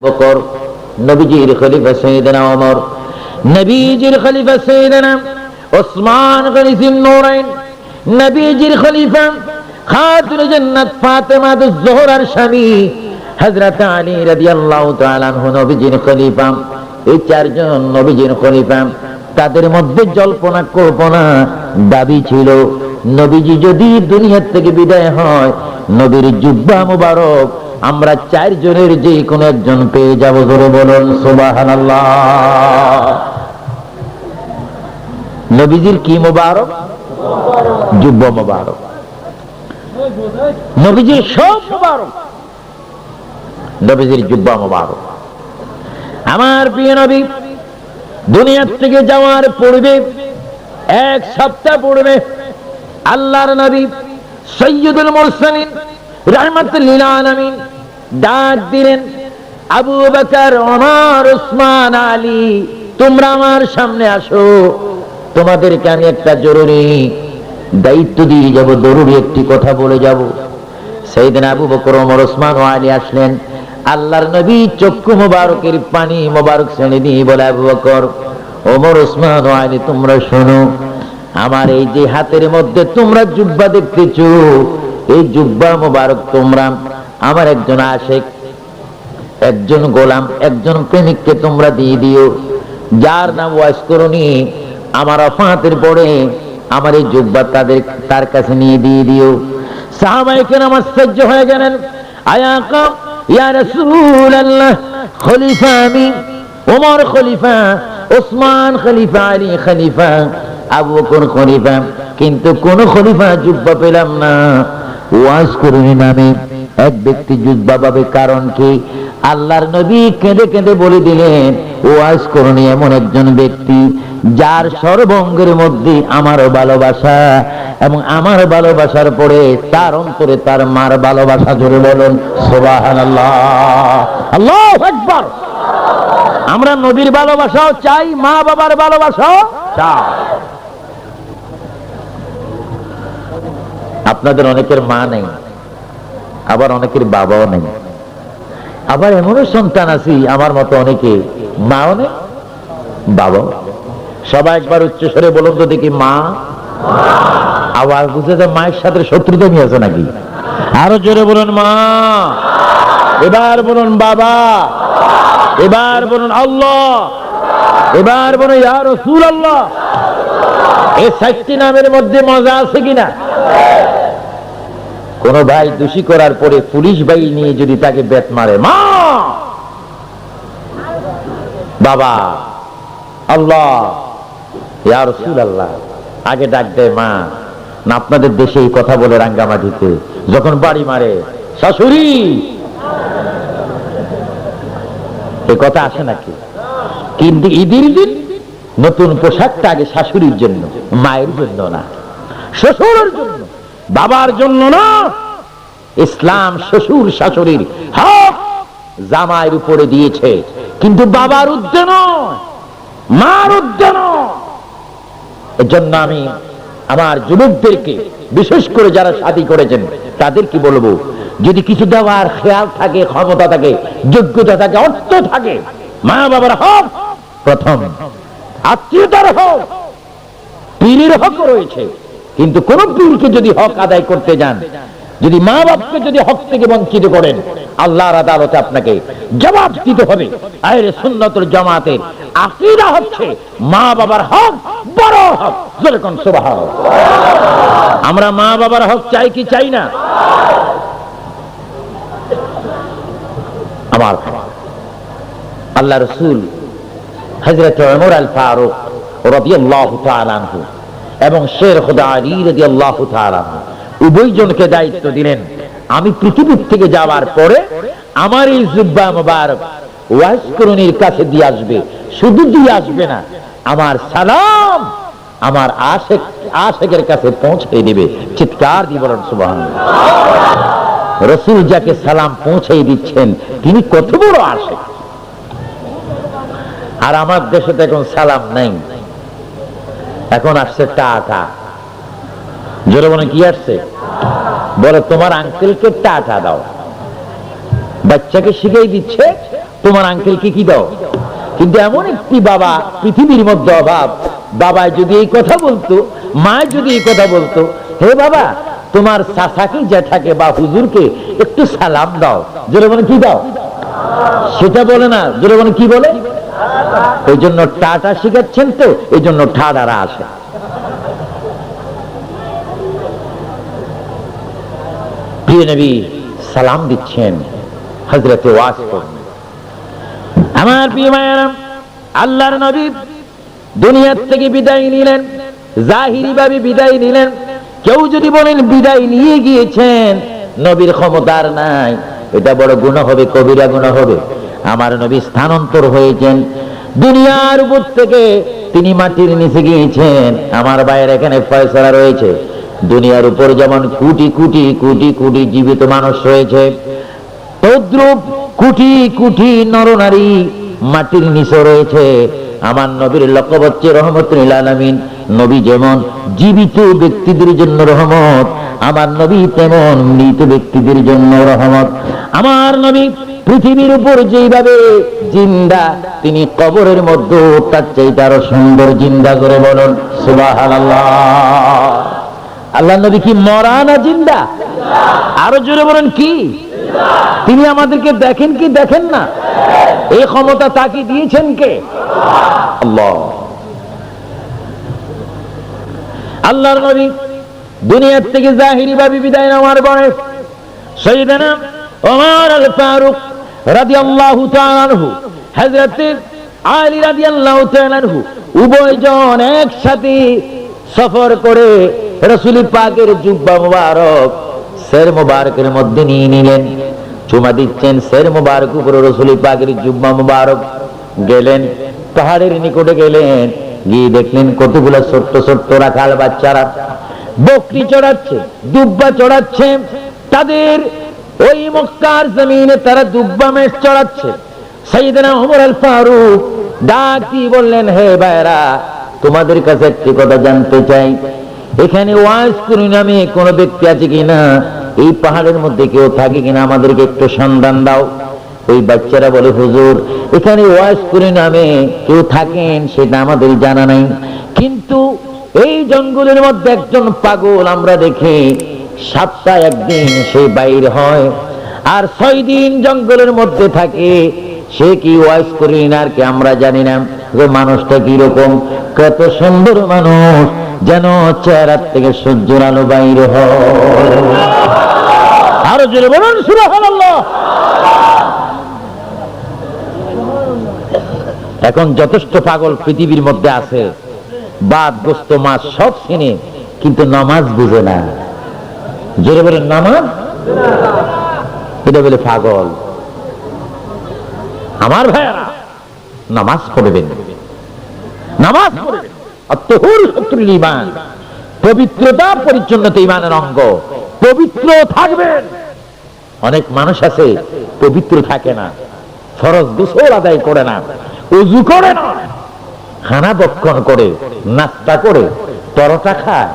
বকর, নবীজির খলিফা সাইয়েদনা ওমর, নবীজির খলিফা সাইয়েদনা ওসমান গনি যিন্নুরাইন, নবীজির খলিফা খাতুনে জান্নাত ফাতেমা আয-জোহরার স্বামী হযরত আলী রাদিয়াল্লাহু তাআলা আনহু নবীজির খলিফা। এই চারজন নবীজির খলিফা, তাদের মধ্যে জল্পনা কল্পনা দাবি ছিল নবীজি যদি দুনিয়া থেকে বিদায় হয়, নবীর জুব্বা মুবারক আমরা চারজনের যে কোনো একজন পেয়ে যাব। জোরে বলুন সুবহানাল্লাহ। নবীজির কি মুবারক? জুব্বা মুবারক। নবীজির সব মুবারক, নবীজির জুব্বা মুবারক। আমার প্রিয় নবী দুনিয়া থেকে যাওয়ার পূর্বে এক সপ্তাহ পূর্বে আল্লাহর নবী সাইয়্যিদুল মুরসালিন রাহমাতুল লিল আলামিন ডাক দিলেন, আবু বকর, ওমর, উসমান, আলী, তোমরা আমার সামনে আসো, তোমাদেরকে আমি একটা জরুরি দায়িত্ব দিয়ে যাব, জরুরি একটি কথা বলে যাব। সাইয়েদনা আবু বকর, ওমর, উসমান ও আলী আসলেন। আল্লাহর নবী চক্ষু মোবারকের পানি মোবারক ছেড়ে দিয়ে বলে, আবু বকর, ওমর, উসমান ও আলী, তোমরা শোনো, আমার এই যে হাতের মধ্যে তোমরা জুব্বা দেখতেছো, এই জুব্বা মোবারক তোমরা আমার একজন আশিক, একজন গোলাম, একজন প্রেমিককে তোমরা দিয়ে দিও, যার নাম ওয়াইস করুনি। আমার ওফাতের পরে আমার এই জুব্বা তার কাছে নিয়ে দিয়ে দিও। সাহাবায়ে কেরাম আশ্চর্য হয়ে গেলেন, আয়াকা ইয়া রাসূলুল্লাহ, খলিফা আমি, ওমর খলিফা, ওসমান খলিফা, আলী খলিফা, আবু বকর খলিফা, কিন্তু কোন খলিফা জুব্বা পেলাম না। ওয়াজ করুনি নামে এক ব্যক্তি জুব্বা পাবে, কারণ কি? আল্লাহর নবী কেঁদে কেঁদে বলে দিলেন, ওয়াজ করুনি এমন একজন ব্যক্তি যার সর্বঙ্গের মধ্যে আমার ভালোবাসা, এবং আমার ভালোবাসার পরে তার অন্তরে তার মার ভালোবাসা। জোরে বলুন সুবহানাল্লাহ, আল্লাহু আকবার। আমরা নবীর ভালোবাসাও চাই, মা বাবার ভালোবাসাও চাই। আপনাদের অনেকের মা নেই, আবার অনেকের বাবাও নেই, আবার এমনও সন্তান আছি আমার মতো অনেকে মাও নেই, বাবাও। সবাই একবার উচ্চ স্বরে বলুন তো দেখি, মা। আবার বুঝে যায় মায়ের সাথে শত্রুতা নিয়ে আছে নাকি? আরো জোরে বলুন মা। এবার বলুন বাবা। এবার বলুন আল্লাহ। এবার বলুন ইয়া রাসূলুল্লাহ। এই চারটি নামের মধ্যে মজা আছে কিনা? কোন ভাই দোষী করার পরে পুলিশ ভাই নিয়ে যদি তাকে বেত মারে, মা, বাবা, আল্লাহ, ইয়া রাসূলুল্লাহ, আগে ডাক দেয় মা। না আপনাদের দেশে এই কথা বলে রাঙ্গামাটিতে যখন বাড়ি মারে, শাশুড়ি, এই কথা আসে নাকি? কিন্তু ঈদের দিন নতুন পোশাকটা আগে শাশুড়ির জন্য, মায়ের জন্য না, শ্বশুরের জন্য, বাবার জন্য না। ইসলাম শ্বশুর শাশুড়ির হক জামাইয়ের উপরে দিয়েছে, কিন্তু বাবার ঊর্ধ্বে নয়, মার ঊর্ধ্বে নয়। এজন্য আমি আমার যুবকদেরকে, বিশেষ করে যারা শাদী করেছেন, তাদেরকে বলবো, যদি কিছু দেওয়ার খেয়াল থাকে, ক্ষমতা থাকে, যোগ্যতা থাকে, অর্থ থাকে, মা বাবার হক প্রথম, আত্মীয়তার হক, পীরের হক রয়েছে। কিন্তু কোন পীরকে যদি হক আদায় করতে যান, যদি মা বাপকে যদি হক থেকে বঞ্চিত করেন, আল্লাহর আদালতে আপনাকে জবাব দিতে হবে। আহলে সুন্নাতুল জামাতের আকীদা হচ্ছে মা বাবার হক বড় হক। যেরকম সুবহানাল্লাহ। আমরা মা বাবার হক চাই কি চাই না? আমার আল্লাহ রাসূল হযরত ওমর আল ফারুক রাদিয়াল্লাহু তাআলা আনহু এবং শের খুদা আলী রাদিয়াল্লাহু তাআলা আনহু উভয়জনকে দায়িত্ব দিলেন, আমি পৃথিবীর থেকে যাওয়ার পরে আমার এই জুব্বা মুবারক ওয়াইস করুনির কাছে দিয়ে আসবে। শুধু দিয়ে আসবে না, আমার সালাম আমার আশিকের কাছে পৌঁছে দিবে। চিৎকার দিয়ে বলেন সুবহানাল্লাহ। রাসূল যাকে সালাম পৌঁছে দিচ্ছেন, তিনি কত বড় আশিক। আর আমার দেশে তো এখন সালাম নাই, এখন আসছে টাটা। জোরে বলে কি আসছে? বলে তোমার আঙ্কেলকে টাটা দাও। বাচ্চাকে শিখিয়ে দিচ্ছে তোমার আঙ্কেলকে কি দাও। কিন্তু এমন একটি বাবা পৃথিবীর মধ্যে অভাব, বাবায় যদি এই কথা বলতো, মায় যদি এই কথা বলতো, হে বাবা তোমার চাচাকে জ্যাঠাকে বা হুজুরকে একটু সালাম দাও, জোরে বলে কি দাও, সেটা বলে না, জোরে বলে কি বলে। এই জন্য টাটা শিখাচ্ছেন, তো এই জন্য ঠাডারা আসে। প্রিয় নবী সালাম দিচ্ছেন, হযরতে ওয়াসিফ। আমার প্রিয় মায়েরা, আল্লাহর নবী দুনিয়া থেকে বিদায় নিলেন, জাহিরি ভাবে বিদায় নিলেন। কেউ যদি বলেন বিদায় নিয়ে গিয়েছেন, নবীর ক্ষমতার নাই, এটা বড় গুনাহ হবে, কবিরা গুনাহ হবে। আমার নবী স্থানান্তর হয়েছেন দুনিয়ার উপর থেকে, তিনি মাটির নিচে গিয়েছেন। আমার ভাইয়ের এখানে ফয়সালা রয়েছে, দুনিয়ার উপর যেমন কোটি কোটি কোটি কোটি জীবিত মানুষ রয়েছে, তদ্রূপ কোটি কোটি নরনারী মাটির নিচে রয়েছে। আমার নবীর লকব হচ্ছে রহমতুল আলামিন। নবী যেমন জীবিত ব্যক্তিদের জন্য রহমত, আমার নবী তেমন মৃত ব্যক্তিদের জন্য রহমত। আমার নবী পৃথিবীর উপর যেইভাবে জিন্দা, তিনি কবরের মধ্যে তার চাইতে আরো সুন্দর জিন্দা, করে বলুন সুবহানাল্লাহ। আল্লাহ নবী কি মরা না জিন্দা? আরো জোরে বলেন কি? তিনি আমাদেরকে দেখেন কি দেখেন না? এই ক্ষমতা তাকে দিয়েছেন কে? আল্লাহ। আল্লাহর নবী দুনিয়ার থেকে জাহিরি ভাবে বিদায় নেওয়ার পরে সাইয়েদনা ওমর আল ফারুক রাদিয়াল্লাহু তাআলা আনহু, হযরত আলী রাদিয়াল্লাহু তাআলা আনহু, উভয়জন একসাথে সফর করে রাসূল পাকের জুব্বা মুবারক সের মুবারকের মধ্যে নিয়ে নিলেন। চুমা দিচ্ছেন সের মুবারক উপরে রাসূল পাকের জুব্বা মুবারক। গেলেন পাহাড়ের নিকটে, গেলেন গিয়ে দেখলেন কতগুলো ছোট্ট ছোট্ট রাখাল বাচ্চারা বকরি চড়াচ্ছে, দুব্বা চড়াচ্ছে। তাদের ওই মক্কার জমিনে তারা দুব্বা মেষ চড়াচ্ছে। সাইয়েদনা ওমর আল ফারুক ডাক দিয়ে বললেন, হে ভাইরা, তোমাদের কাছে একটি কথা জানতে চাই, এখানে ওয়াজ করি নামে কোন ব্যক্তি আছে কিনা? এই পাহাড়ের মধ্যে কেউ থাকে কিনা? আমাদেরকে একটু সন্ধান দাও। ওই বাচ্চারা বলে, হুজুর এখানে ওয়াজ করি নামে কেউ থাকেন সেটা আমাদের জানা নাই, কিন্তু এই জঙ্গলের মধ্যে একজন পাগল আমরা দেখি, সপ্তাহে একদিন সে বাইর হয় আর 6 দিন জঙ্গলের মধ্যে থাকে। সে কি ওয়াজ করি না আর কি আমরা জানি না। মানুষটা কি রকম, কত সুন্দর মানুষ, যেন চেহারা থেকে সূর্যের আলো বাইরে হয়। আরো জোরে বলুন সুবহানাল্লাহ। এখন যথেষ্ট পাগল পৃথিবীর মধ্যে আছে, বাদ গোস্ত মাছ সব চিনে, কিন্তু নামাজ বুঝে না। জোরে বলেন নামাজ, এটা বলে পাগল। আমার ভাইয়েরা, নামাজ পড়বেন, নামাজ পড়বেন। আত-তাহুর শাত্রুল ঈমান, পবিত্রতা পরিচ্ছন্নতা ঈমানের অঙ্গ, পবিত্র থাকবেন। অনেক মানুষ আছে পবিত্র থাকে না, ফরজ গোসল আদায় করে না, ওযু করে না, খানা ভক্ষণ করে, নাস্তা করে, পরোটা খায়,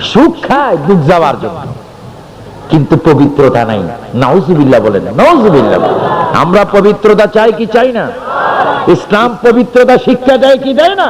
সুখ খায় দুধ যাওয়ার জন্য, কিন্তু পবিত্রতা নাই। নাউজুবিল্লাহ বলেন, নাউজুবিল্লাহ। আমরা পবিত্রতা চাই কি চাই না? ইসলাম পবিত্রতা শিক্ষা দেয় কি দেয় না?